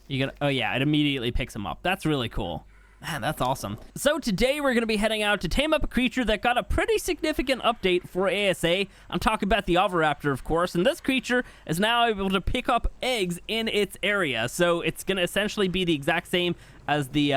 You got, oh yeah, it immediately picks them up. That's really cool. Man, that's awesome. So today we're going to be heading out to tame up a creature that got a pretty significant update for ASA. I'm talking about the Oviraptor, of course, and this creature is now able to pick up eggs in its area. So it's going to essentially be the exact same as the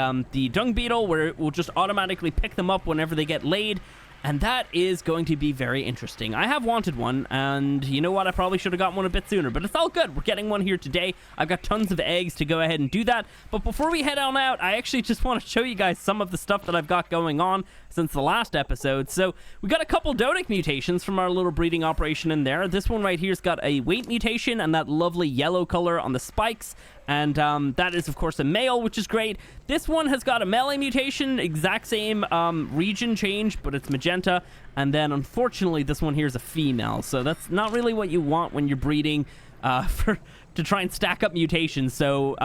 dung beetle, where it will just automatically pick them up whenever they get laid. And that is going to be very interesting. I have wanted one, and you know what? I probably should have got one a bit sooner, but it's all good. We're getting one here today. I've got tons of eggs to go ahead and do that. But before we head on out, I actually just want to show you guys some of the stuff that I've got going on since the last episode. So we got a couple Dodic mutations from our little breeding operation in there. This one right here's got a weight mutation and that lovely yellow color on the spikes. And that is, of course, a male, which is great. This one has got a melee mutation, exact same region change, but it's magenta. And then, unfortunately, this one here is a female. So that's not really what you want when you're breeding to try and stack up mutations. So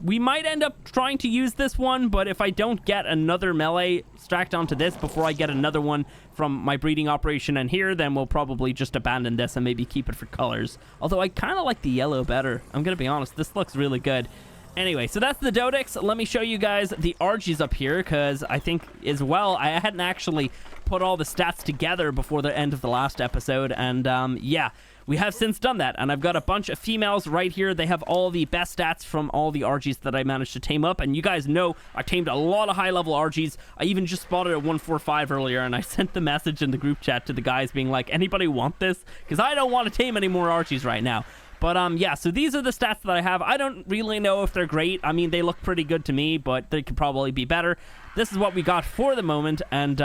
we might end up trying to use this one, but if I don't get another melee stacked onto this before I get another one from my breeding operation in here, then we'll probably just abandon this and maybe keep it for colors. Although I kind of like the yellow better. I'm going to be honest, this looks really good. Anyway, so that's the Dodics. Let me show you guys the Argies up here, because I think as well, I hadn't actually put all the stats together before the end of the last episode, and yeah, we have since done that, and I've got a bunch of females right here. They have all the best stats from all the Argies that I managed to tame up, and you guys know I tamed a lot of high-level Argies. I even just spotted a 145 earlier, and I sent the message in the group chat to the guys being like, anybody want this? Because I don't want to tame any more Argies right now. But yeah, so these are the stats that I have. I don't really know if they're great. I mean, they look pretty good to me, but they could probably be better. This is what we got for the moment, and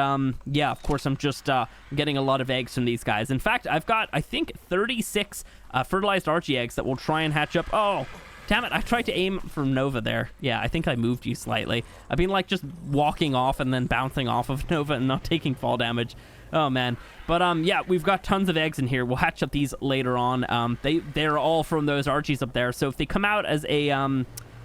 yeah, of course, I'm just getting a lot of eggs from these guys. In fact, I've got, I think, 36 fertilized Archie eggs that will try and hatch up. Oh, damn it, I tried to aim for Nova there. Yeah, I think I moved you slightly. I've been, like, just walking off and then bouncing off of Nova and not taking fall damage. Oh, man. But, yeah, we've got tons of eggs in here. We'll hatch up these later on. They're all from those Archies up there. So if they come out as a,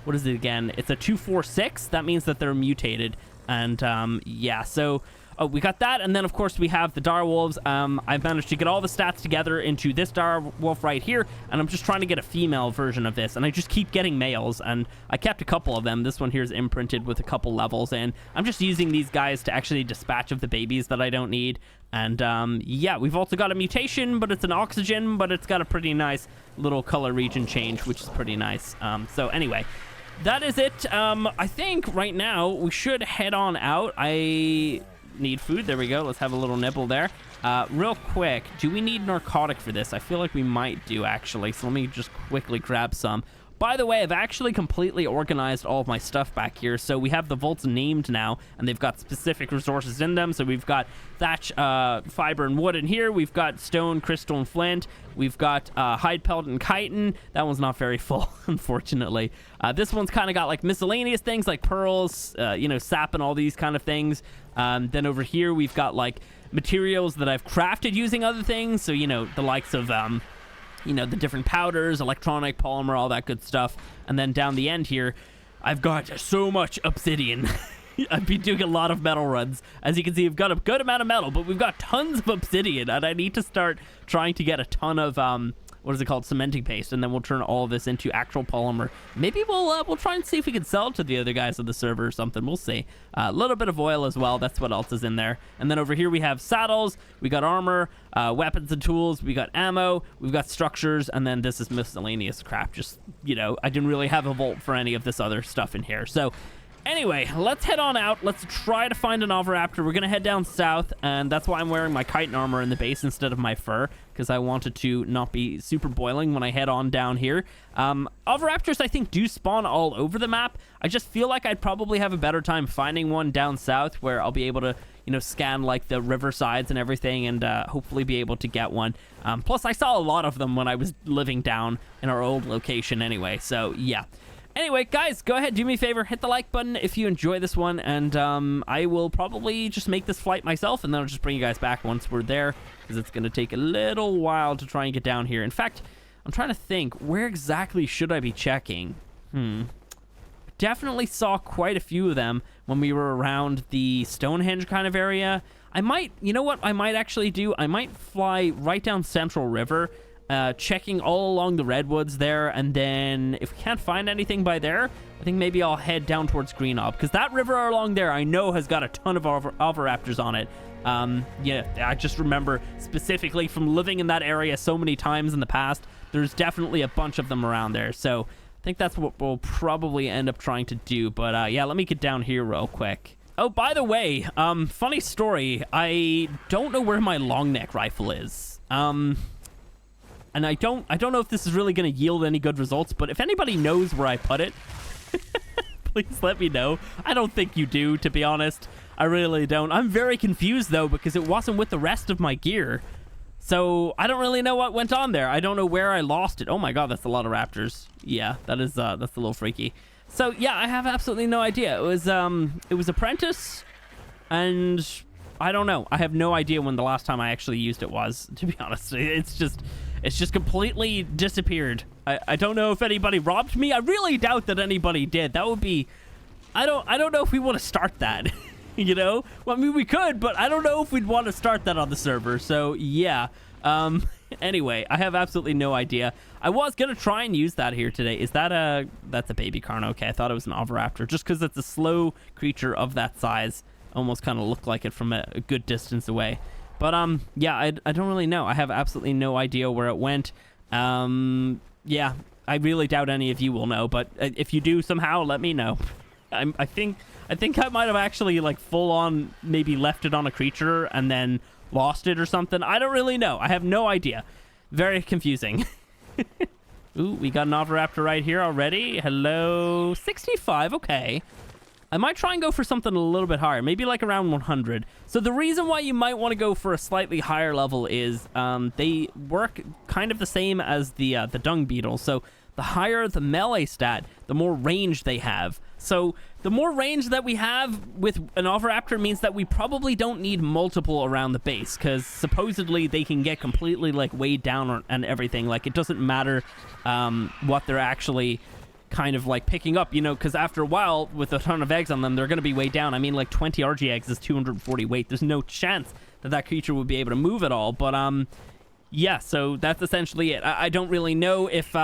what is it again? It's a 246. That means that they're mutated. And, yeah, so... Oh, we got that, and then, of course, we have the direwolves. I've managed to get all the stats together into this direwolf right here, and I'm just trying to get a female version of this, and I just keep getting males, and I kept a couple of them. This one here is imprinted with a couple levels, and I'm just using these guys to actually dispatch of the babies that I don't need. And, yeah, we've also got a mutation, but it's an oxygen, but it's got a pretty nice little color region change, which is pretty nice. So, anyway... That is it. I think right now we should head on out. I need food. There we go. Let's have a little nibble there. Real quick, do we need narcotic for this? I feel like we might do, actually. So let me just quickly grab some. By the way, I've actually completely organized all of my stuff back here. So we have the vaults named now, and they've got specific resources in them. So we've got thatch, fiber, and wood in here. We've got stone, crystal, and flint. We've got hide, pelt, and chitin. That one's not very full, unfortunately. This one's kind of got like miscellaneous things like pearls, you know, sap, and all these kind of things. Then over here, we've got like materials that I've crafted using other things. So, you know, the likes of... you know, the different powders, electronic, polymer, all that good stuff. And then down the end here, I've got so much obsidian. I've been doing a lot of metal runs. As you can see, we've got a good amount of metal, but we've got tons of obsidian, and I need to start trying to get a ton of, what is it called, cementing paste, and then we'll turn all of this into actual polymer. Maybe we'll try and see if we can sell it to the other guys on the server or something. We'll see. A little bit of oil as well. That's what else is in there. And then over here we have saddles, we got armor, weapons and tools, we got ammo, we've got structures, and then this is miscellaneous crap. Just, you know, I didn't really have a vault for any of this other stuff in here. So anyway, let's head on out. Let's try to find an Oviraptor. We're going to head down south, and that's why I'm wearing my chitin armor in the base instead of my fur, because I wanted to not be super boiling when I head on down here. Oviraptors, I think, do spawn all over the map. I just feel like I'd probably have a better time finding one down south where I'll be able to, you know, scan, like, the river sides and everything, and hopefully be able to get one. Plus, I saw a lot of them when I was living down in our old location anyway, so, yeah. Anyway, guys, go ahead, do me a favor, hit the like button if you enjoy this one, and I will probably just make this flight myself, and then I'll just bring you guys back once we're there, because it's going to take a little while to try and get down here. In fact, I'm trying to think, where exactly should I be checking? Definitely saw quite a few of them when we were around the Stonehenge kind of area. I might, you know what I might actually do? I might fly right down Central River, checking all along the redwoods there, and then if we can't find anything by there, I think maybe I'll head down towards Greenop, because that river along there I know has got a ton of Oviraptors on it. Yeah, I just remember specifically from living in that area so many times in the past, there's definitely a bunch of them around there. So I think that's what we'll probably end up trying to do. But yeah, let me get down here real quick. Oh, by the way, funny story, I don't know where my long neck rifle is. And I don't know if this is really going to yield any good results, but if anybody knows where I put it, please let me know. I don't think you do, to be honest. I really don't. I'm very confused, though, because it wasn't with the rest of my gear. So I don't really know what went on there. I don't know where I lost it. Oh my god, that's a lot of raptors. Yeah, that's a little freaky. So yeah, I have absolutely no idea. It was Apprentice, and I don't know. I have no idea when the last time I actually used it was, to be honest. It's just completely disappeared. I don't know if anybody robbed me. I really doubt that anybody did. That would be... I don't know if we want to start that. You know? Well, I mean, we could, but I don't know if we'd want to start that on the server. So, yeah. Anyway, I have absolutely no idea. I was going to try and use that here today. Is that a... That's a baby Carno. Okay, I thought it was an Oviraptor. Just because it's a slow creature of that size. Almost kind of looked like it from a good distance away. But, yeah, I don't really know. I have absolutely no idea where it went. Yeah, I really doubt any of you will know. But if you do somehow, let me know. I think I might have actually, like, full-on maybe left it on a creature and then lost it or something. I don't really know. I have no idea. Very confusing. Ooh, we got an Oviraptor right here already. Hello. 65. Okay. I might try and go for something a little bit higher. Maybe, like, around 100. So the reason why you might want to go for a slightly higher level is they work kind of the same as the dung beetle. So the higher the melee stat, the more range they have. So the more range that we have with an Oviraptor means that we probably don't need multiple around the base, because supposedly they can get completely, like, weighed down and everything. Like, it doesn't matter what they're actually kind of, like, picking up, you know, because after a while with a ton of eggs on them, they're going to be weighed down. I mean, like, 20 RG eggs is 240 weight. There's no chance that that creature would be able to move at all. But yeah, so that's essentially it. I don't really know if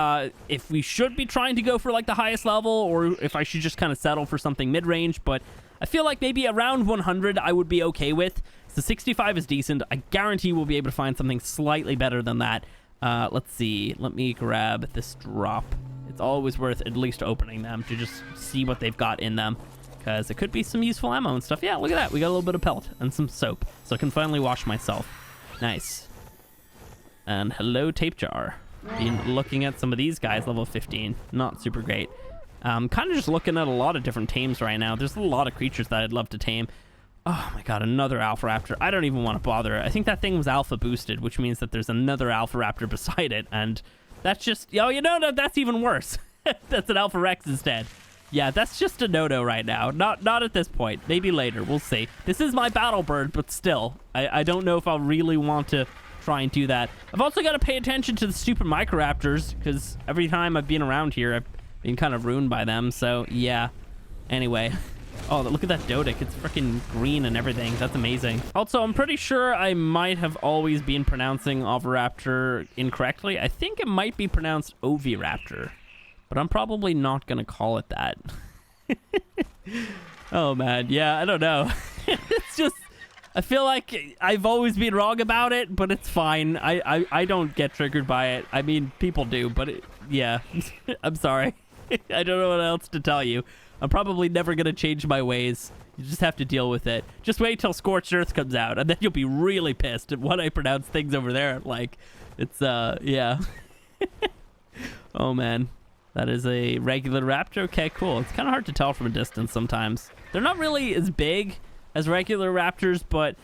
we should be trying to go for, like, the highest level, or if I should just kind of settle for something mid-range, but I feel like maybe around 100 I would be okay with. So 65 is decent. I guarantee we'll be able to find something slightly better than that. Let's see. Let me grab this drop. It's always worth at least opening them to just see what they've got in them, because it could be some useful ammo and stuff. Yeah, look at that. We got a little bit of pelt and some soap, so I can finally wash myself. Nice. And hello, tape jar. Been looking at some of these guys, level 15. Not super great. Kind of just looking at a lot of different tames right now. There's a lot of creatures that I'd love to tame. Oh my god, another Alpharaptor. I don't even want to bother. I think that thing was alpha boosted, which means that there's another Alpharaptor beside it, and that's just... Oh, you know, that's even worse. That's an Alpha Rex instead. Yeah, that's just a no-no right now. Not at this point. Maybe later. We'll see. This is my battle bird, but still. I don't know if I'll really want to try and do that. I've also got to pay attention to the stupid Microraptors, because every time I've been around here, I've been kind of ruined by them, so yeah. Anyway. Oh, look at that Dodic. It's freaking green and everything. That's amazing. Also, I'm pretty sure I might have always been pronouncing Oviraptor incorrectly. I think it might be pronounced Oviraptor, but I'm probably not going to call it that. Oh, man. Yeah, I don't know. It's just... I feel like I've always been wrong about it, but it's fine. I don't get triggered by it. I mean, people do, but yeah. I'm sorry. I don't know what else to tell you. I'm probably never going to change my ways. You just have to deal with it. Just wait till Scorched Earth comes out, and then you'll be really pissed at what I pronounce things over there. Like, it's, yeah. Oh, man. That is a regular raptor? Okay, cool. It's kind of hard to tell from a distance sometimes. They're not really as big as regular raptors, but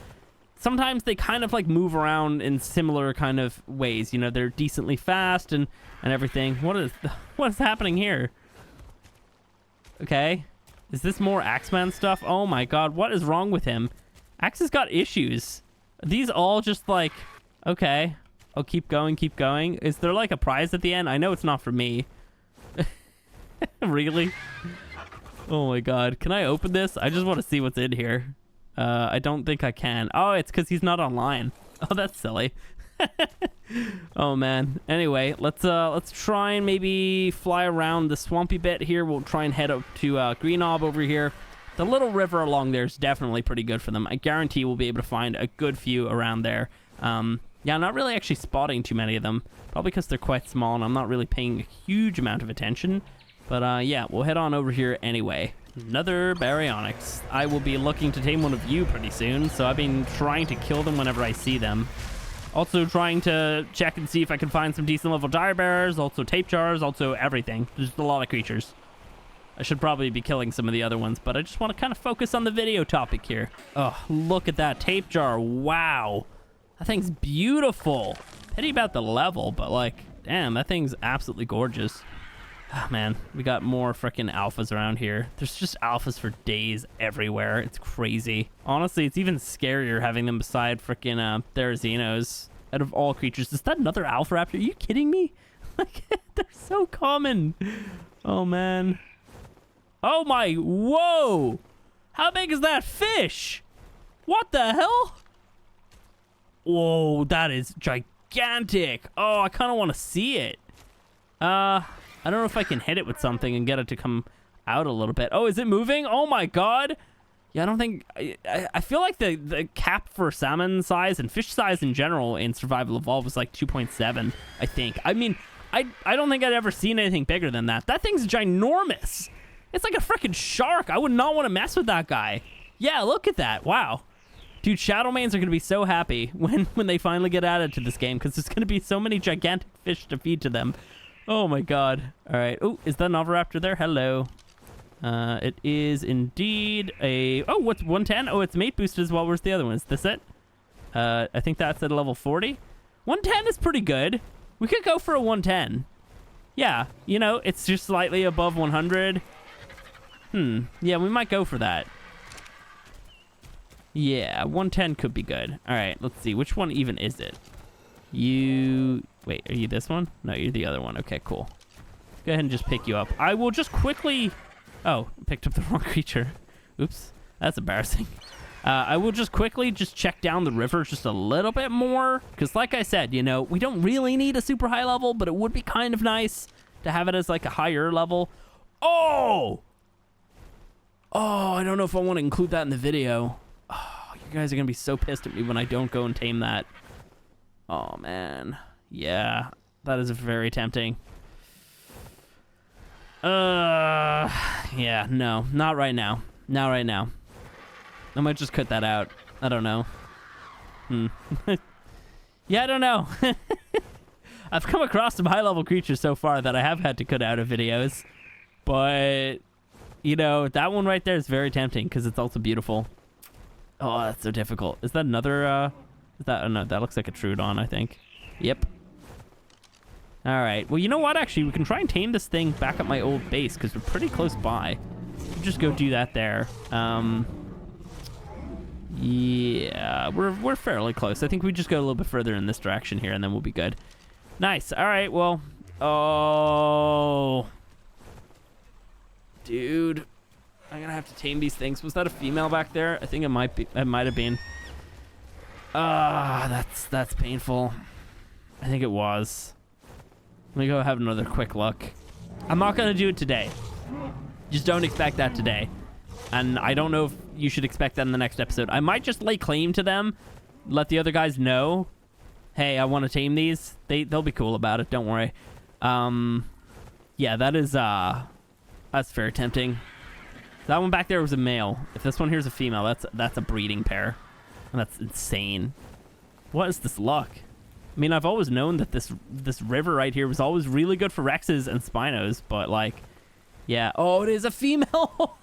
sometimes they kind of, like, move around in similar kind of ways. You know, they're decently fast and everything. What is happening here? Okay. Is this more Axeman stuff? Oh my god, what is wrong with him? Axe has got issues. Are these all just like... Okay. Oh, keep going, keep going. Is there like a prize at the end? I know it's not for me. Really? Oh my god. Can I open this? I just want to see what's in here. I don't think I can. Oh, it's because he's not online. Oh, that's silly. Oh man. Anyway, let's try and maybe fly around the swampy bit here. We'll try and head up to Green Knob over here. The little river along there is definitely pretty good for them. I guarantee we'll be able to find a good few around there. Yeah, I'm not really actually spotting too many of them. Probably because they're quite small and I'm not really paying a huge amount of attention. But yeah, we'll head on over here anyway. Another baryonyx. I will be looking to tame one of you pretty soon, so I've been trying to kill them whenever I see them. Also trying to check and see if I can find some decent level dire bearers, also tape jars, also everything. There's a lot of creatures. I should probably be killing some of the other ones, but I just want to kind of focus on the video topic here. Oh, look at that tape jar. Wow. That thing's beautiful. Pity about the level, but like, damn, that thing's absolutely gorgeous. Oh, man, we got more freaking alphas around here. There's just alphas for days everywhere. It's crazy. Honestly, it's even scarier having them beside freaking Therazinos. Out of all creatures, is that another alpha raptor? Are you kidding me? Like, they're so common. Oh, man. Oh, my. Whoa. How big is that fish? What the hell? Whoa, that is gigantic. Oh, I kind of want to see it. I don't know if I can hit it with something and get it to come out a little bit. Oh, is it moving? Oh my god. Yeah, I don't think... I feel like the cap for salmon size and fish size in general in Survival Evolved was like 2.7, I think. I mean, I don't think I'd ever seen anything bigger than that. That thing's ginormous. It's like a freaking shark. I would not want to mess with that guy. Yeah, look at that. Wow. Dude, Shadowmanes are going to be so happy when they finally get added to this game because there's going to be so many gigantic fish to feed to them. Oh my god. All right. Oh, is that an Oviraptor there? Hello. It is indeed a... Oh, what's 110? Oh, it's mate boosted as well. Where's the other one? Is this it? I think that's at level 40. 110 is pretty good. We could go for a 110. Yeah, you know, it's just slightly above 100. Yeah, we might go for that. Yeah, 110 could be good. All right, let's see. Which one even is it? You... Wait, are you this one? No, you're the other one. Okay, cool. Go ahead and just pick you up. I will just quickly... Oh, picked up the wrong creature. Oops, that's embarrassing. I will just quickly check down the river just a little bit more. Because like I said, you know, we don't really need a super high level, but it would be kind of nice to have it as like a higher level. Oh! Oh, I don't know if I want to include that in the video. Oh, you guys are going to be so pissed at me when I don't go and tame that. Oh, man. Yeah, that is very tempting. Yeah, no, not right now. Not right now. I might just cut that out. I don't know. Yeah, I don't know. I've come across some high-level creatures so far that I have had to cut out of videos. But, you know, that one right there is very tempting because it's also beautiful. Oh, that's so difficult. Is that another, is that... Oh, no, that looks like a Troodon, I think. Yep. All right. Well, you know what? Actually, we can try and tame this thing back at my old base because we're pretty close by. We'll just go do that there. Yeah, we're fairly close. I think we just go a little bit further in this direction here, and then we'll be good. Nice. All right. Well, oh, dude, I'm gonna have to tame these things. Was that a female back there? I think it might be. It might have been. Ah, that's painful. I think it was. Let me go have another quick look. I'm not gonna do it today. Just don't expect that today. And I don't know if you should expect that in the next episode. I might just lay claim to them, let the other guys know, hey, I want to tame these. They'll be cool about it. Don't worry. Yeah, that is that's very tempting. That one back there was a male. If this one here is a female, that's a breeding pair, and that's insane. What is this luck? I mean, I've always known that this river right here was always really good for Rexes and Spinos, but like, yeah. Oh, it is a female.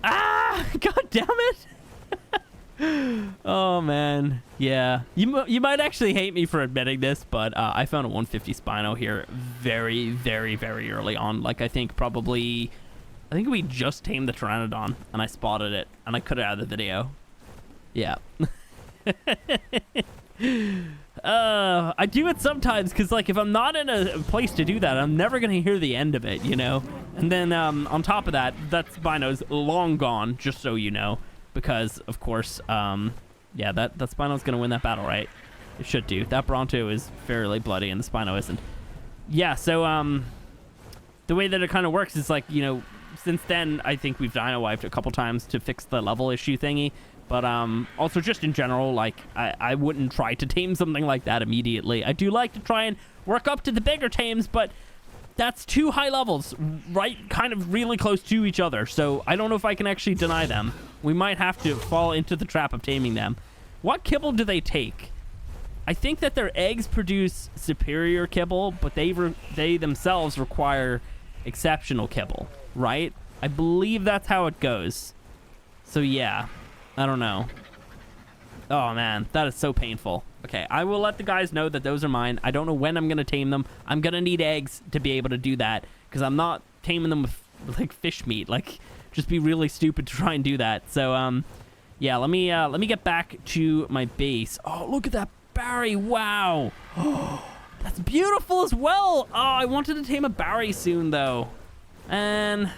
Ah, god damn it. Oh man, yeah. You might actually hate me for admitting this, but I found a 150 Spino here very, very, very early on. Like I think we just tamed the Pteranodon and I spotted it and I cut it out of the video. Yeah. I do it sometimes because like if I'm not in a place to do that, I'm never gonna hear the end of it, you know. And then on top of that, that Spino's long gone, just so you know, because of course yeah, that Spino's gonna win that battle, right? It should do. That Bronto is fairly bloody and the Spino isn't. Yeah, so the way that it kind of works is like, you know, since then I think we've dino wiped a couple times to fix the level issue thingy. But also just in general, like, I wouldn't try to tame something like that immediately. I do like to try and work up to the bigger tames, but that's 2 high levels, right, kind of really close to each other. So I don't know if I can actually deny them. We might have to fall into the trap of taming them. What kibble do they take? I think that their eggs produce superior kibble, but they themselves require exceptional kibble, right? I believe that's how it goes. So yeah. I don't know. Oh, man. That is so painful. Okay, I will let the guys know that those are mine. I don't know when I'm going to tame them. I'm going to need eggs to be able to do that because I'm not taming them with, like, fish meat. Like, just be really stupid to try and do that. So, yeah, let me get back to my base. Oh, look at that Barry. Wow. That's beautiful as well. Oh, I wanted to tame a Barry soon, though. And,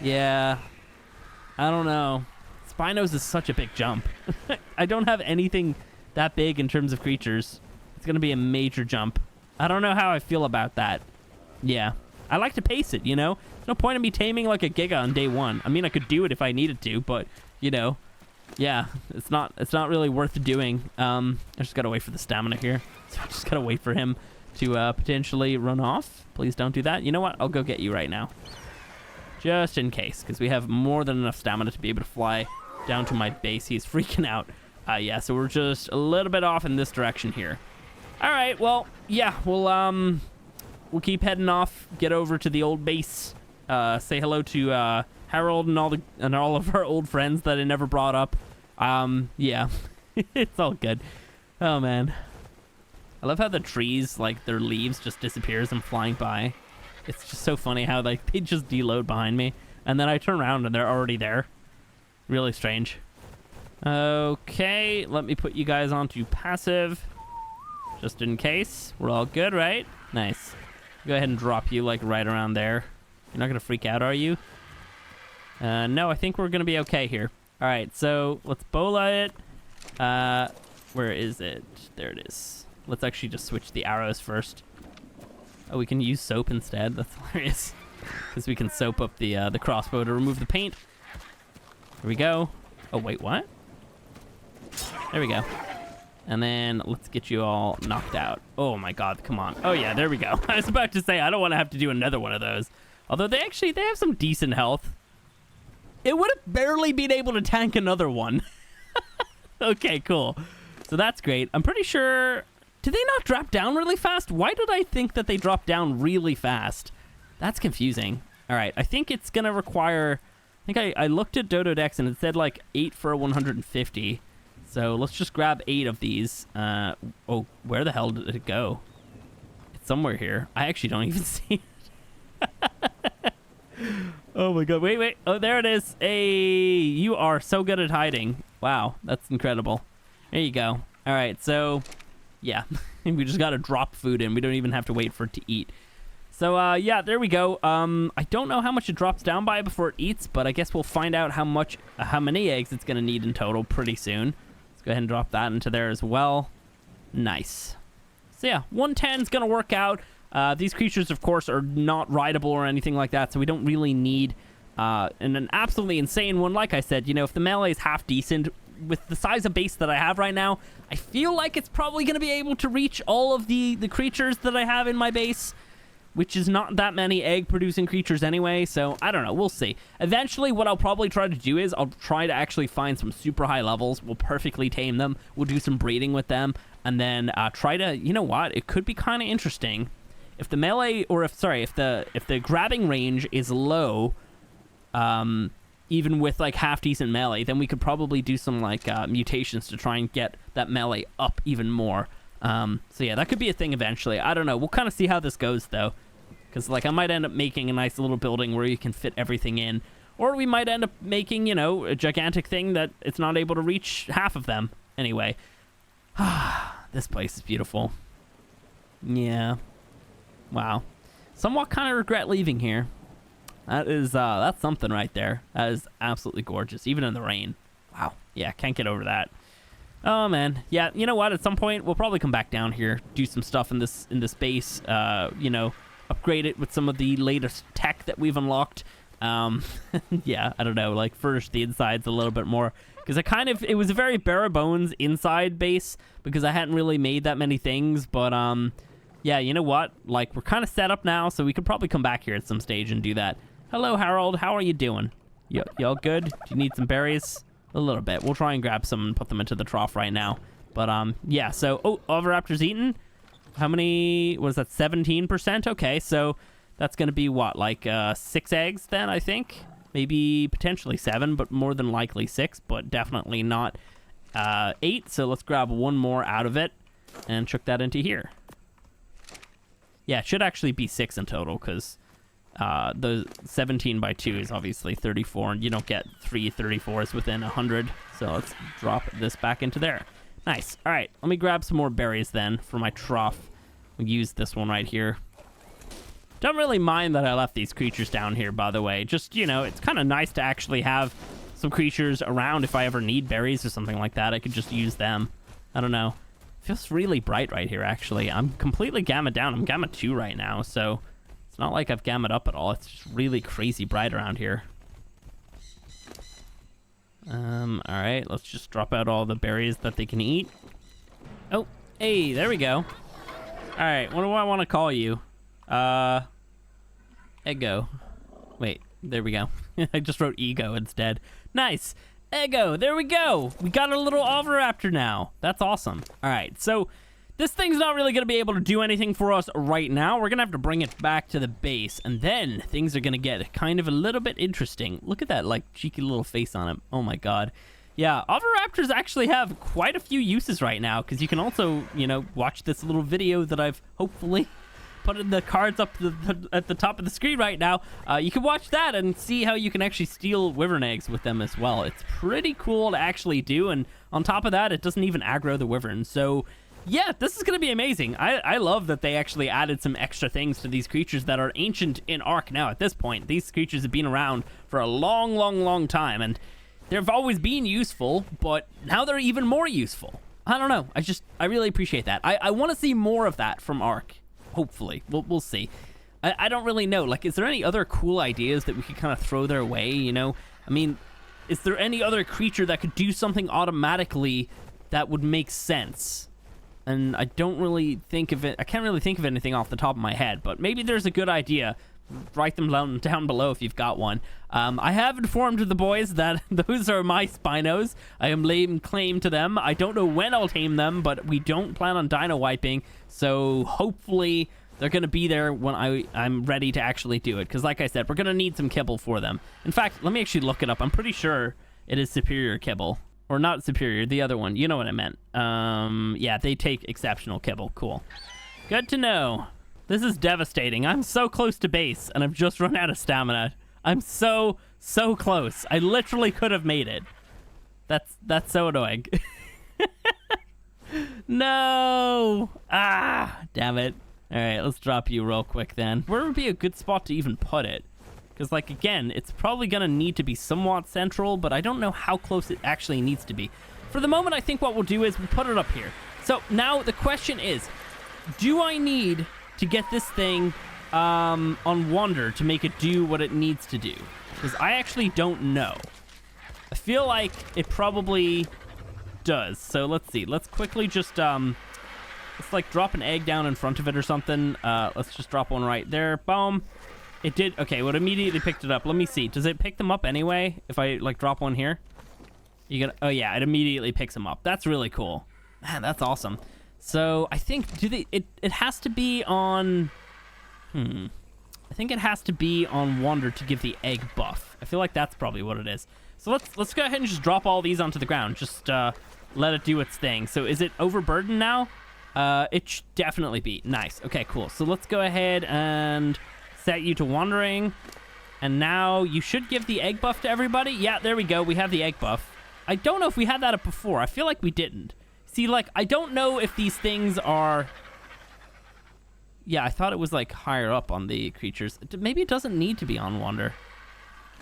yeah, I don't know. Spinos is such a big jump. I don't have anything that big in terms of creatures. It's going to be a major jump. I don't know how I feel about that. Yeah. I like to pace it, you know? There's no point in me taming like a Giga on day 1. I mean, I could do it if I needed to, but, you know, yeah, it's not really worth doing. I just got to wait for the stamina here. So I just got to wait for him to potentially run off. Please don't do that. You know what? I'll go get you right now. Just in case, because we have more than enough stamina to be able to fly down to my base. He's freaking out. Yeah, so we're just a little bit off in this direction here. All right, well, yeah, we'll keep heading off, get over to the old base, say hello to Harold and all of our old friends that I never brought up. Yeah, it's all good. Oh, man. I love how the trees, like, their leaves just disappear as I'm flying by. It's just so funny how, like, they just deload behind me, and then I turn around and they're already there. Really strange. Okay, let me put you guys onto passive. Just in case. We're all good, right? Nice. Go ahead and drop you, like, right around there. You're not going to freak out, are you? No, I think we're going to be okay here. All right, so let's bola it. Where is it? There it is. Let's actually just switch the arrows first. Oh, we can use soap instead. That's hilarious. Because we can soap up the crossbow to remove the paint. Here we go. Oh, wait, what? There we go. And then let's get you all knocked out. Oh, my God. Come on. Oh, yeah, there we go. I was about to say, I don't want to have to do another one of those. Although they have some decent health. It would have barely been able to tank another one. Okay, cool. So that's great. I'm pretty sure... Did they not drop down really fast? Why did I think that they dropped down really fast? That's confusing. All right, I think it's going to require... I think I looked at Dodo Dex and it said like 8 for 150. So let's just grab 8 of these. Oh, where the hell did it go? It's somewhere here. I actually don't even see it. Oh my God, wait. Oh, there it is. Hey, you are so good at hiding. Wow, that's incredible. There you go. All right, so yeah, we just got to drop food in. We don't even have to wait for it to eat. So, yeah, there we go. I don't know how much it drops down by before it eats, but I guess we'll find out how many eggs it's going to need in total pretty soon. Let's go ahead and drop that into there as well. Nice. So, yeah, 110 is going to work out. These creatures, of course, are not rideable or anything like that, so we don't really need an absolutely insane one. Like I said, you know, if the melee is half decent, with the size of base that I have right now, I feel like it's probably going to be able to reach all of the creatures that I have in my base, which is not that many egg-producing creatures anyway, so I don't know. We'll see. Eventually, what I'll probably try to do is I'll try to actually find some super high levels. We'll perfectly tame them. We'll do some breeding with them, and then try to... You know what? It could be kind of interesting. If the melee... Or if the grabbing range is low, even with, like, half-decent melee, then we could probably do some, like, mutations to try and get that melee up even more. So yeah, that could be a thing eventually. I don't know. We'll kind of see how this goes, though. Because, like, I might end up making a nice little building where you can fit everything in. Or we might end up making, you know, a gigantic thing that it's not able to reach half of them. Anyway. This place is beautiful. Yeah. Wow. Somewhat kind of regret leaving here. That's something right there. That is absolutely gorgeous, even in the rain. Wow. Yeah, can't get over that. Oh man, yeah. You know what? At some point, we'll probably come back down here, do some stuff in this base. You know, upgrade it with some of the latest tech that we've unlocked. Yeah, I don't know. Like furnish the insides a little bit more because it was a very bare bones inside base because I hadn't really made that many things. But yeah, you know what? Like we're kind of set up now, so we could probably come back here at some stage and do that. Hello, Harold. How are you doing? Y'all good? Do you need some berries? A little bit. We'll try and grab some and put them into the trough right now. But yeah, so Oviraptors eaten. How many was that? 17%? Okay, so that's gonna be what, like 6 eggs then, I think? Maybe potentially 7, but more than likely 6, but definitely not 8. So let's grab one more out of it and chuck that into here. Yeah, it should actually be 6 in total because the 17 by 2 is obviously 34, and you don't get 3 34s within 100. So let's drop this back into there. Nice. All right, let me grab some more berries then for my trough. We'll use this one right here. Don't really mind that I left these creatures down here, by the way. Just, you know, it's kind of nice to actually have some creatures around if I ever need berries or something like that. I could just use them. I don't know. It feels really bright right here, actually. I'm completely gamma down. I'm gamma 2 right now, so it's not like I've gammed up at all. It's just really crazy bright around here. All right, let's just drop out all the berries that they can eat. Oh, hey, there we go. All right, what do I want to call you? Ego. Wait, there we go. I just wrote ego instead. Nice. Ego, there we go. We got a little Oviraptor now. That's awesome. All right, so this thing's not really going to be able to do anything for us right now. We're going to have to bring it back to the base, and then things are going to get kind of a little bit interesting. Look at that, like, cheeky little face on him. Oh, my God. Yeah, Oviraptors actually have quite a few uses right now, because you can also, you know, watch this little video that I've hopefully put in the cards up at the top of the screen right now. You can watch that and see how you can actually steal wyvern eggs with them as well. It's pretty cool to actually do, and on top of that, it doesn't even aggro the wyvern, so yeah, this is going to be amazing. I love that they actually added some extra things to these creatures that are ancient in ARK now at this point. These creatures have been around for a long, long, long time, and they've always been useful, but now they're even more useful. I don't know. I really appreciate that. I want to see more of that from ARK, hopefully. We'll see. I don't really know. Like, is there any other cool ideas that we could kind of throw their way, you know? I mean, is there any other creature that could do something automatically that would make sense? And I don't really think of it. I can't really think of anything off the top of my head, but maybe there's a good idea. Write them down below if you've got one. I have informed the boys that those are my Spinos. I am laying claim to them. I don't know when I'll tame them, but we don't plan on dino wiping, so hopefully they're going to be there when I'm ready to actually do it, because like I said, we're going to need some kibble for them. In fact, let me actually look it up. I'm pretty sure it is superior kibble. Or not superior, the other one. You know what I meant. Yeah, they take exceptional kibble. Cool. Good to know. This is devastating. I'm so close to base, and I've just run out of stamina. I'm so close. I literally could have made it. That's so annoying. No! Ah, damn it. All right, let's drop you real quick then. Where would be a good spot to even put it? Because, like, again, it's probably going to need to be somewhat central, but I don't know how close it actually needs to be. For the moment, I think what we'll do is we'll put it up here. So now the question is, do I need to get this thing on Wander to make it do what it needs to do? Because I actually don't know. I feel like it probably does. So let's see. Let's quickly just, let's, like, drop an egg down in front of it or something. Let's just drop one right there. Boom. It did. Okay, well, it immediately picked it up. Let me see. Does it pick them up anyway? If I, like, drop one here? Oh, yeah, it immediately picks them up. That's really cool. Man, that's awesome. So, I think, it has to be on, I think it has to be on Wander to give the egg buff. I feel like that's probably what it is. So, let's go ahead and just drop all these onto the ground. Just, let it do its thing. So, is it overburdened now? It should definitely be. Nice. Okay, cool. So, let's go ahead and set you to wandering, and now you should give the egg buff to everybody. Yeah, there we go. We have the egg buff. I don't know if we had that up before. I feel like we didn't. See, like, I don't know if these things are... Yeah, I thought it was, like, higher up on the creatures. Maybe it doesn't need to be on Wander.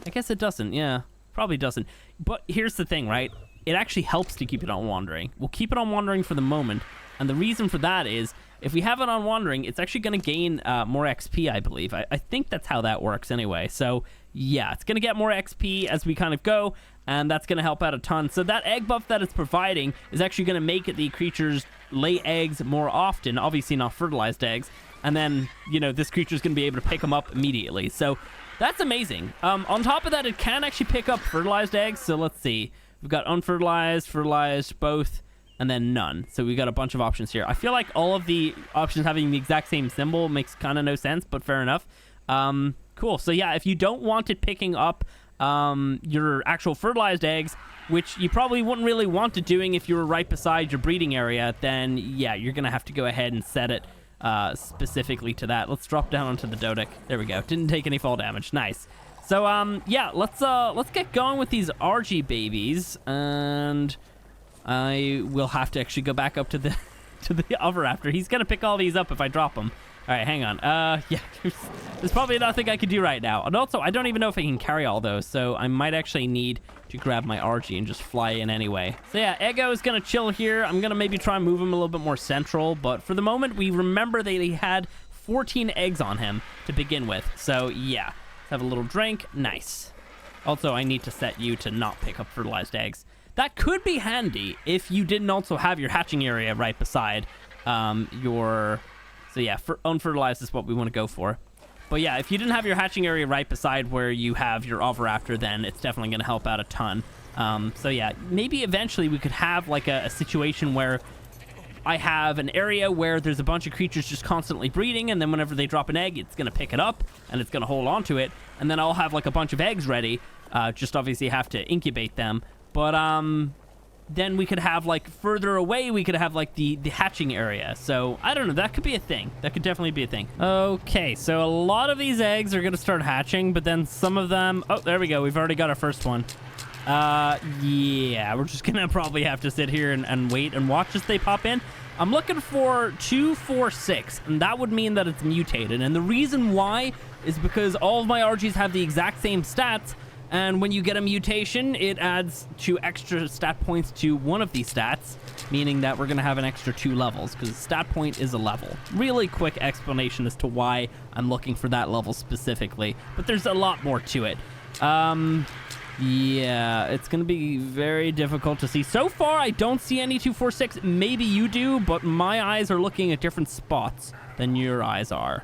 I guess it doesn't. Yeah, probably doesn't. But here's the thing, right? it actually helps to keep it on wandering. We'll keep it on wandering for the moment, and the reason for that is if we have it on wandering, it's actually going to gain more XP, I believe. I think that's how that works anyway. So yeah, it's going to get more XP as we kind of go, and that's going to help out a ton. So that egg buff that it's providing is actually going to make the creatures lay eggs more often, obviously not fertilized eggs, and then, you know, this creature's going to be able to pick them up immediately. So that's amazing. On top of that, it can actually pick up fertilized eggs. So let's see. We've got unfertilized, fertilized, both, and then none. So we've got a bunch of options here. I feel like all of the options having the exact same symbol makes kind of no sense, but fair enough. Cool. So yeah, if you don't want it picking up your actual fertilized eggs, which you probably wouldn't really want it doing if you were right beside your breeding area, then yeah, you're going to have to go ahead and set it specifically to that. Let's drop down onto the Dodic. There we go. Didn't take any fall damage. Nice. So yeah, let's get going with these RG babies, and I will have to actually go back up to the Oviraptor. He's gonna pick all these up if I drop them. All right, hang on. Yeah, there's probably nothing I could do right now, and also I don't even know if I can carry all those, so I might actually need to grab my RG and just fly in anyway. So yeah, Ego is gonna chill here. I'm gonna maybe try and move him a little bit more central, but for the moment, we remember that he had 14 eggs on him to begin with. So yeah, let's have a little drink. Nice. Also, I need to set you to not pick up fertilized eggs. That could be handy if you didn't also have your hatching area right beside your... So yeah, unfertilized is what we want to go for. But yeah, if you didn't have your hatching area right beside where you have your Oviraptor, then it's definitely going to help out a ton. So yeah, maybe eventually we could have like a situation where I have an area where there's a bunch of creatures just constantly breeding, and then whenever they drop an egg, it's going to pick it up, and it's going to hold on to it, and then I'll have like a bunch of eggs ready, just obviously have to incubate them. But then we could have like further away, we could have like the hatching area. So I don't know, that could be a thing. That could definitely be a thing. Okay, so a lot of these eggs are going to start hatching, but then some of them... Oh, there we go. We've already got our first one. Yeah, we're just gonna probably have to sit here and wait and watch as they pop in. I'm looking for 246, and that would mean that it's mutated. And the reason why is because all of my RGs have the exact same stats, and when you get a mutation, it adds 2 extra stat points to one of these stats, meaning that we're gonna have an extra 2 levels, because stat point is a level. Really quick explanation as to why I'm looking for that level specifically, but there's a lot more to it. Yeah, it's going to be very difficult to see. So far, I don't see any 246. Maybe you do, but my eyes are looking at different spots than your eyes are.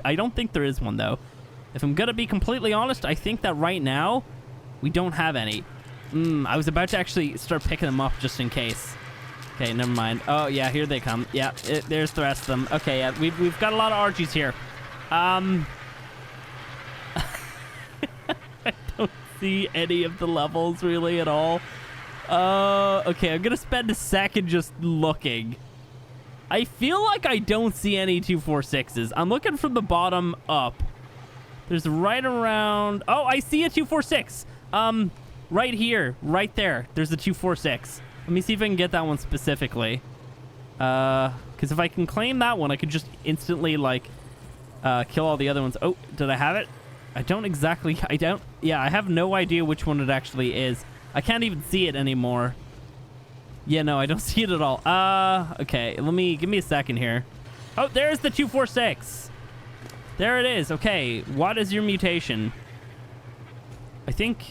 I don't think there is one, though. If I'm going to be completely honest, I think that right now, we don't have any. I was about to actually start picking them up just in case. Okay, never mind. Oh, yeah, here they come. Yeah, there's the rest of them. Okay, yeah, we've got a lot of RGs here. I don't see any of the levels really at all. Okay, I'm gonna spend a second just looking. I feel like I don't see any 246s. I'm looking from the bottom up. There's right around... Oh, I see a 246. Right here, right there. There's a 246. Let me see if I can get that one specifically. Because if I can claim that one, I could just instantly, like, kill all the other ones. Oh, did I have it? I don't exactly... Yeah, I have no idea which one it actually is. I can't even see it anymore. Yeah, no, I don't see it at all. Okay, give me a second here. Oh, there's the 246. There it is. Okay, what is your mutation? I think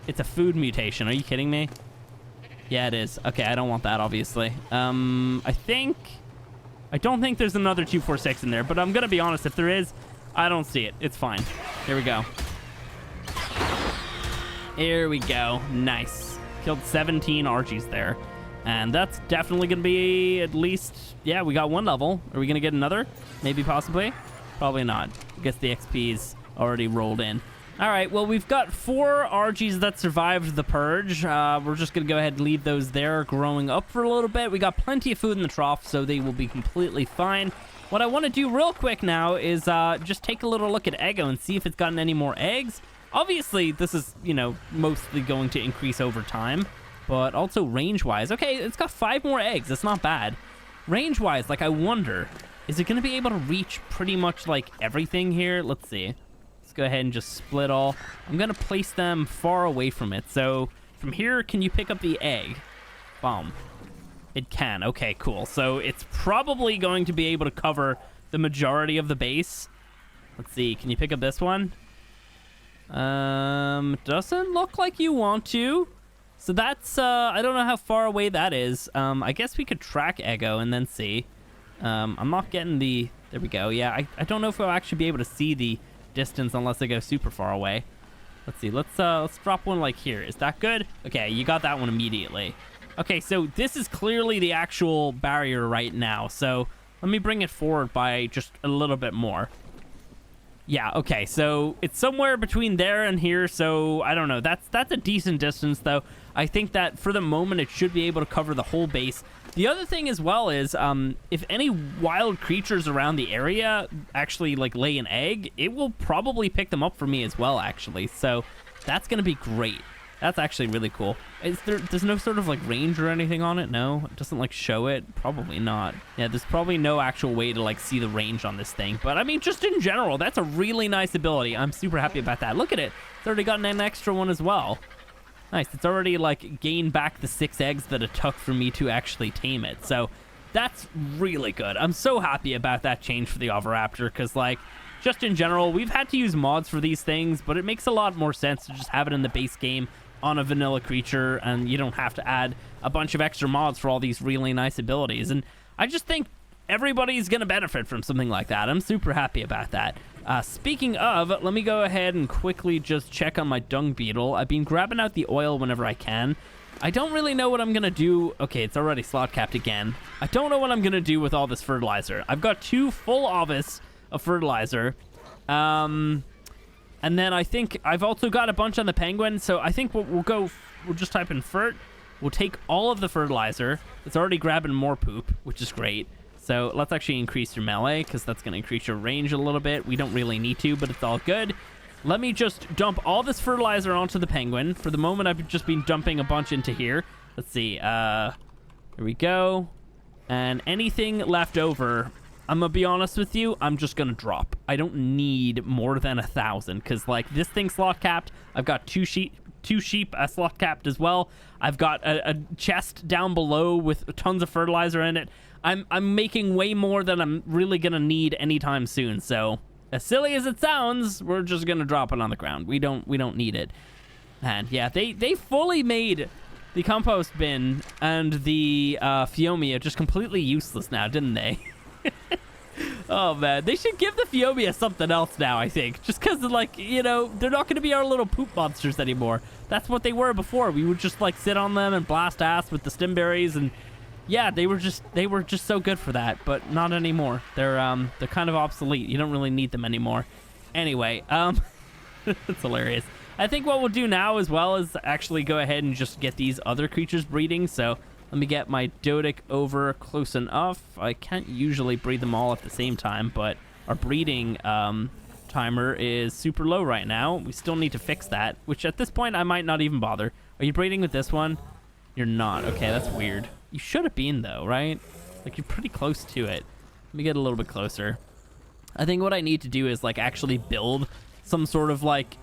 it's a food mutation. Are you kidding me? Yeah, it is. Okay, I don't want that, obviously. I don't think there's another 246 in there, but I'm gonna be honest, if there is, I don't see it. It's fine. Here we go. Here we go. Nice. Killed 17 Archies there. And that's definitely going to be at least... Yeah, we got 1 level. Are we going to get another? Maybe, possibly? Probably not. I guess the XP's already rolled in. All right, well, we've got 4 Archies that survived the purge. We're just going to go ahead and leave those there growing up for a little bit. We got plenty of food in the trough, so they will be completely fine. What I want to do real quick now is just take a little look at Ego and see if it's gotten any more eggs. Obviously, this is, you know, mostly going to increase over time, but also range-wise. Okay, it's got 5 more eggs. That's not bad. Range-wise, like, I wonder, is it going to be able to reach pretty much, like, everything here? Let's see. Let's go ahead and just split all. I'm going to place them far away from it. So from here, can you pick up the egg? Boom. It can. Okay, cool. So it's probably going to be able to cover the majority of the base. Let's see. Can you pick up this one? Doesn't look like you want to. So that's, I don't know how far away that is. I guess we could track Ego and then see. I'm not getting the, there we go. Yeah, I don't know if we'll actually be able to see the distance unless I go super far away. Let's see. Let's drop one like here. Is that good? Okay, you got that one immediately. Okay, so this is clearly the actual barrier right now. So let me bring it forward by just a little bit more. Yeah, okay, so it's somewhere between there and here, so I don't know. That's a decent distance, though. I think that for the moment, it should be able to cover the whole base. The other thing as well is, if any wild creatures around the area actually, like, lay an egg, it will probably pick them up for me as well, actually. So that's going to be great. That's actually really cool. There's no sort of, like, range or anything on it? No? It doesn't, like, show it? Probably not. Yeah, there's probably no actual way to, like, see the range on this thing. But, I mean, just in general, that's a really nice ability. I'm super happy about that. Look at it. It's already gotten an extra one as well. Nice. It's already, like, gained back the 6 eggs that it took for me to actually tame it. So that's really good. I'm so happy about that change for the Oviraptor because, like, just in general, we've had to use mods for these things, but it makes a lot more sense to just have it in the base game on a vanilla creature, and you don't have to add a bunch of extra mods for all these really nice abilities. And I just think everybody's going to benefit from something like that. I'm super happy about that. Speaking of, let me go ahead and quickly just check on my dung beetle. I've been grabbing out the oil whenever I can. I don't really know what I'm going to do. Okay, it's already slot capped again. I don't know what I'm going to do with all this fertilizer. I've got 2 full ovis of fertilizer. And then I think I've also got a bunch on the penguin. So I think we'll just type in fert. We'll take all of the fertilizer. It's already grabbing more poop, which is great. So let's actually increase your melee because that's going to increase your range a little bit. We don't really need to, but it's all good. Let me just dump all this fertilizer onto the penguin. For the moment, I've just been dumping a bunch into here. Let's see. Here we go. And anything left over, I'm gonna be honest with you, I'm just gonna drop. I don't need more than 1,000 because, like, this thing's slot capped. I've got two sheep slot capped as well. I've got a chest down below with tons of fertilizer in it. I'm making way more than I'm really gonna need anytime soon. So as silly as it sounds, we're just gonna drop it on the ground. We don't need it. And yeah, they fully made the compost bin and the Phiomia just completely useless now, didn't they? Oh man, they should give the Phiomia something else now, I think. Just because, like, you know, they're not going to be our little poop monsters anymore. That's what they were before. We would just, like, sit on them and blast ass with the stimberries, and yeah, they were just so good for that, but not anymore. They're kind of obsolete. You don't really need them anymore. Anyway, it's hilarious. I think what we'll do now as well is actually go ahead and just get these other creatures breeding. So let me get my Dodic over close enough. I can't usually breed them all at the same time, but our breeding timer is super low right now. We still need to fix that, which at this point I might not even bother. Are you breeding with this one? You're not. Okay, that's weird. You should have been, though, right? Like, you're pretty close to it. Let me get a little bit closer. I think what I need to do is, like, actually build some sort of, like,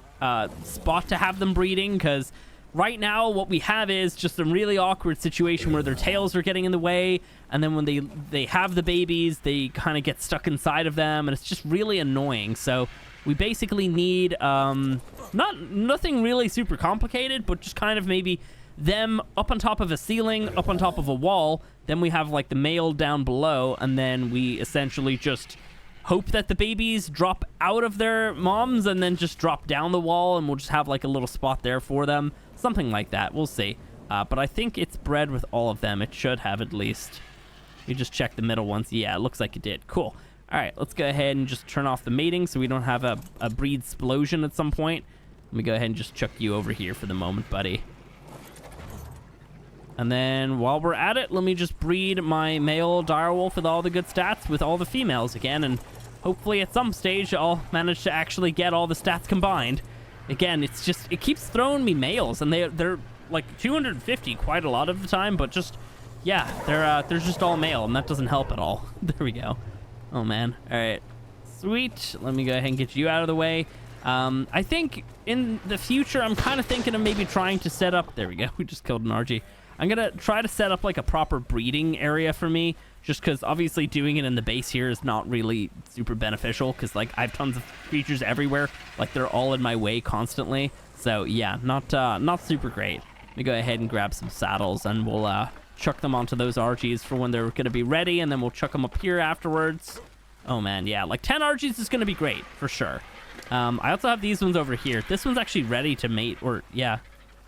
spot to have them breeding, because right now what we have is just a really awkward situation where their tails are getting in the way, and then when they have the babies, they kind of get stuck inside of them, and it's just really annoying. So we basically need nothing really super complicated, but just kind of maybe them up on top of a ceiling, up on top of a wall. Then we have, like, the male down below, and then we essentially just hope that the babies drop out of their moms and then just drop down the wall, and we'll just have, like, a little spot there for them. Something like that. We'll see. But I think it's bred with all of them. It should have, at least. You just check the middle ones. Yeah, it looks like it did. Cool. All right, let's go ahead and just turn off the mating so we don't have a breed explosion at some point. Let me go ahead and just chuck you over here for the moment, buddy. And then while we're at it, let me just breed my male direwolf with all the good stats with all the females again, and hopefully at some stage I'll manage to actually get all the stats combined. Again, it's just, it keeps throwing me males, and they're like 250 quite a lot of the time, but just, yeah, they're just all male, and that doesn't help at all. There we go. Oh man. All right. Sweet. Let me go ahead and get you out of the way. I think in the future, I'm kind of thinking of maybe trying to set up... There we go. We just killed an RG. I'm going to try to set up like a proper breeding area for me, just because obviously doing it in the base here is not really super beneficial, because like I have tons of creatures everywhere. Like they're all in my way constantly. So yeah, not super great. Let me go ahead and grab some saddles, and we'll chuck them onto those RGs for when they're going to be ready, and then we'll chuck them up here afterwards. Oh man, yeah, like 10 RGs is going to be great for sure. I also have these ones over here. This one's actually ready to mate, or yeah,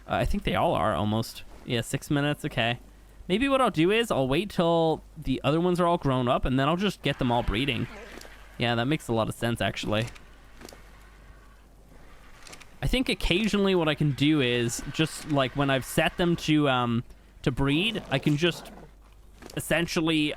I think they all are almost. Yeah, 6 minutes. Okay. Maybe what I'll do is I'll wait till the other ones are all grown up, and then I'll just get them all breeding. Yeah, that makes a lot of sense, actually. I think occasionally what I can do is just like when I've set them to breed, I can just essentially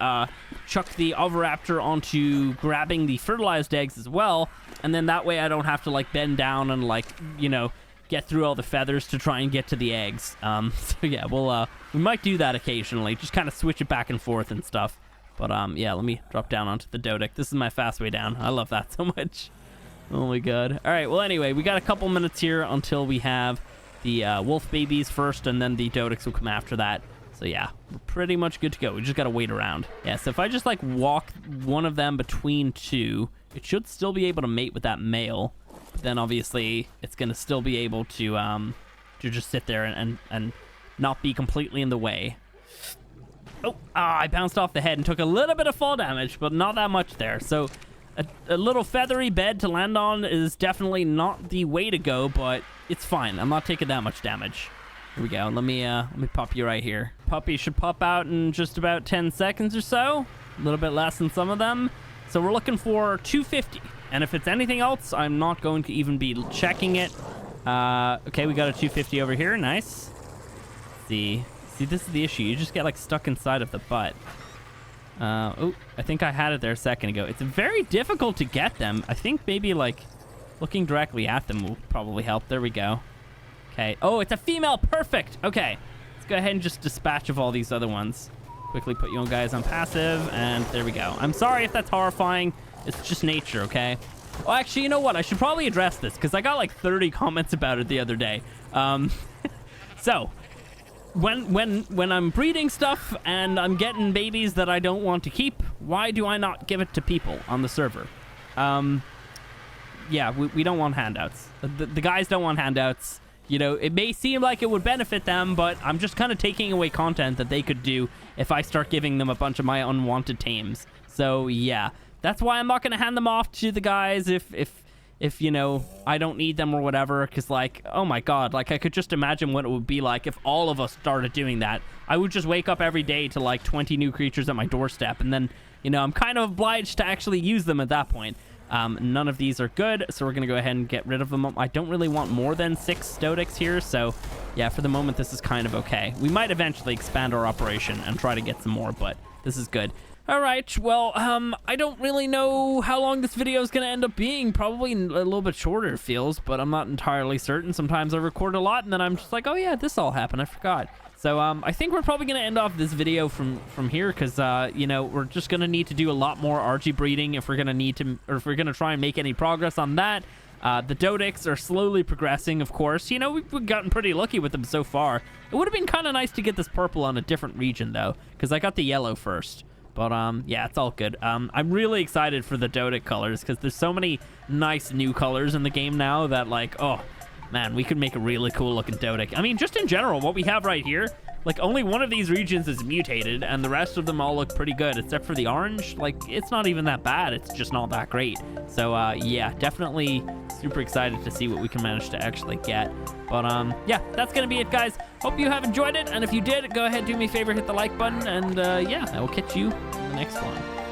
chuck the Oviraptor onto grabbing the fertilized eggs as well, and then that way I don't have to like bend down and like, you know, get through all the feathers to try and get to the eggs. So yeah, we might do that occasionally, just kind of switch it back and forth and stuff. But yeah, let me drop down onto the Dodic. This is my fast way down. I love that so much. Oh my god. All right, well anyway, we got a couple minutes here until we have the wolf babies first, and then the Dodics will come after that. So yeah, we're pretty much good to go. We just gotta wait around. Yeah, so if I just like walk one of them between two, it should still be able to mate with that male. But then obviously it's gonna still be able to just sit there and not be completely in the way. Oh, I bounced off the head and took a little bit of fall damage, but not that much there. So a little feathery bed to land on is definitely not the way to go, but it's fine. I'm not taking that much damage. Here we go. Let me pop you right here. Puppy should pop out in just about 10 seconds or so. A little bit less than some of them. So we're looking for 250. And if it's anything else, I'm not going to even be checking it. Okay, we got a 250 over here. Nice. Let's see, this is the issue. You just get like stuck inside of the butt. Oh, I think I had it there a second ago. It's very difficult to get them. I think maybe like looking directly at them will probably help. There we go. Okay. Oh, it's a female. Perfect. Okay. Let's go ahead and just dispatch of all these other ones. Quickly put you guys on passive, and there we go. I'm sorry if that's horrifying. It's just nature, okay? Oh, actually, you know what? I should probably address this, because I got like 30 comments about it the other day. So, when I'm breeding stuff and I'm getting babies that I don't want to keep, why do I not give it to people on the server? Yeah, we don't want handouts. The guys don't want handouts. You know, it may seem like it would benefit them, but I'm just kind of taking away content that they could do if I start giving them a bunch of my unwanted tames. So, yeah. That's why I'm not going to hand them off to the guys if you know, I don't need them or whatever, because, like, oh my god, like, I could just imagine what it would be like if all of us started doing that. I would just wake up every day to, like, 20 new creatures at my doorstep, and then, you know, I'm kind of obliged to actually use them at that point. None of these are good, so we're going to go ahead and get rid of them. I don't really want more than 6 Dodics here, so, yeah, for the moment, this is kind of okay. We might eventually expand our operation and try to get some more, but this is good. All right, well, I don't really know how long this video is going to end up being. Probably a little bit shorter, it feels, but I'm not entirely certain. Sometimes I record a lot, and then I'm just like, oh, yeah, this all happened. I forgot. So I think we're probably going to end off this video from here, because, you know, we're just going to need to do a lot more RG breeding if we're going to need to, or if we're going to try and make any progress on that. The Dodics are slowly progressing, of course. You know, we've gotten pretty lucky with them so far. It would have been kind of nice to get this purple on a different region, though, because I got the yellow first. But, yeah, it's all good. I'm really excited for the Dodic colors, because there's so many nice new colors in the game now that, like, oh, man, we could make a really cool-looking Dodic. I mean, just in general, what we have right here, like, only one of these regions is mutated, and the rest of them all look pretty good, except for the orange. Like, it's not even that bad. It's just not that great. So, yeah, definitely super excited to see what we can manage to actually get. But, yeah, that's going to be it, guys. Hope you have enjoyed it, and if you did, go ahead, do me a favor, hit the like button, and, yeah, I will catch you in the next one.